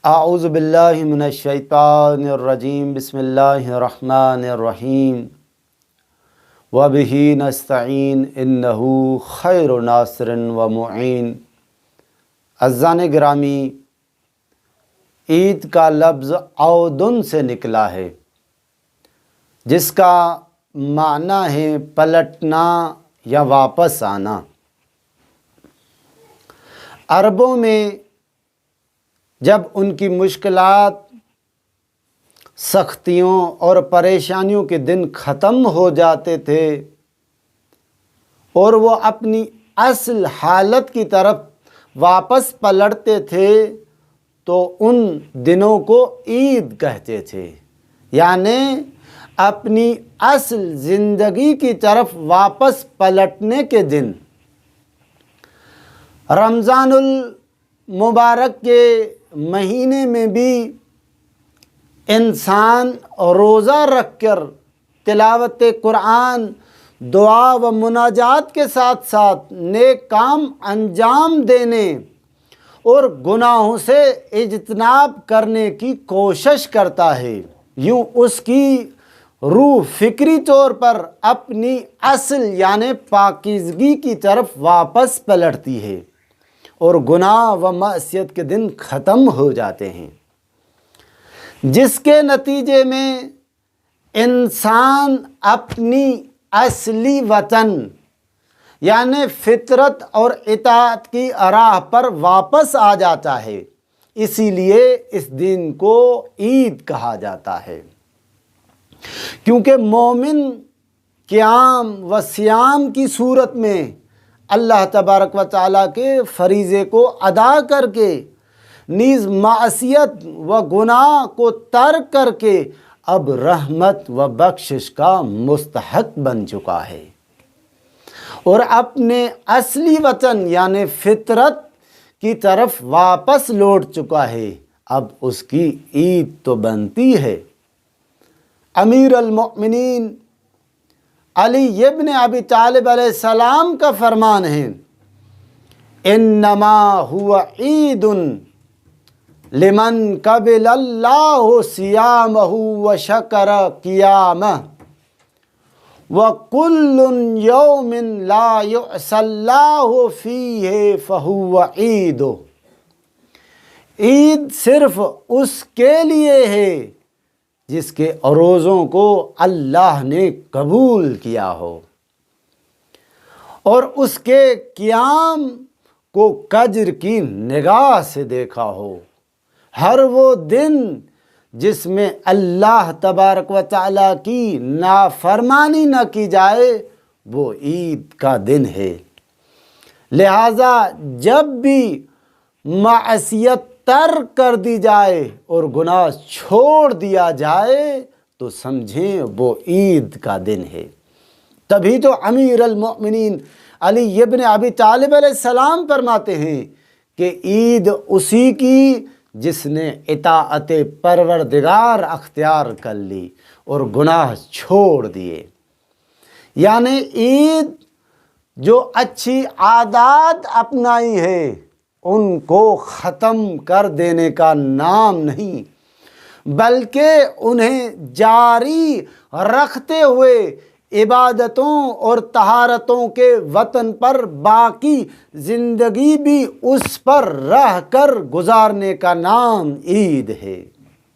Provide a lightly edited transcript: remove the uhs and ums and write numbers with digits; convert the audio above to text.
اعوذ باللہ من الشیطان الرجیم، بسم اللہ الرحمن الرحیم، وبہ نستعین انہ خیر ناصر و معین۔ عزیزان گرامی، عید کا لفظ عودن سے نکلا ہے، جس کا معنی ہے پلٹنا یا واپس آنا۔ عربوں میں جب ان کی مشکلات، سختیوں اور پریشانیوں کے دن ختم ہو جاتے تھے اور وہ اپنی اصل حالت کی طرف واپس پلٹتے تھے تو ان دنوں کو عید کہتے تھے، یعنی اپنی اصل زندگی کی طرف واپس پلٹنے کے دن۔ رمضان المبارک کے مہینے میں بھی انسان روزہ رکھ کر تلاوت قرآن، دعا و مناجات کے ساتھ ساتھ نیک کام انجام دینے اور گناہوں سے اجتناب کرنے کی کوشش کرتا ہے۔ یوں اس کی روح فکری طور پر اپنی اصل یعنی پاکیزگی کی طرف واپس پلٹتی ہے اور گناہ و معصیت کے دن ختم ہو جاتے ہیں، جس کے نتیجے میں انسان اپنی اصلی وطن یعنی فطرت اور اطاعت کی راہ پر واپس آ جاتا ہے۔ اسی لیے اس دن کو عید کہا جاتا ہے، کیونکہ مومن قیام و صیام کی صورت میں اللہ تبارک و تعالیٰ کے فریضے کو ادا کر کے نیز معصیت و گناہ کو ترک کر کے اب رحمت و بخشش کا مستحق بن چکا ہے اور اپنے اصلی وطن یعنی فطرت کی طرف واپس لوٹ چکا ہے۔ اب اس کی عید تو بنتی ہے۔ امیر المؤمنین علی ابن ابی طالب علیہ السلام کا فرمان ہے، انما هو عید لمن قبل اللہ صیامہ وشکر قیامہ وکل یوم لا یعصی اللہ فیہ فہو عید۔ عید صرف اس کے لیے ہے جس کے روزوں کو اللہ نے قبول کیا ہو اور اس کے قیام کو قدر کی نگاہ سے دیکھا ہو۔ ہر وہ دن جس میں اللہ تبارک و تعالیٰ کی نافرمانی نہ کی جائے وہ عید کا دن ہے۔ لہٰذا جب بھی معصیت ترک کر دی جائے اور گناہ چھوڑ دیا جائے تو سمجھیں وہ عید کا دن ہے۔ تبھی تو امیر المؤمنین علی ابن ابی طالب علیہ السلام فرماتے ہیں کہ عید اسی کی جس نے اطاعت پروردگار اختیار کر لی اور گناہ چھوڑ دیے، یعنی عید جو اچھی عادات اپنائی ہے ان کو ختم کر دینے کا نام نہیں، بلکہ انہیں جاری رکھتے ہوئے عبادتوں اور طہارتوں کے وطن پر باقی زندگی بھی اس پر رہ کر گزارنے کا نام عید ہے۔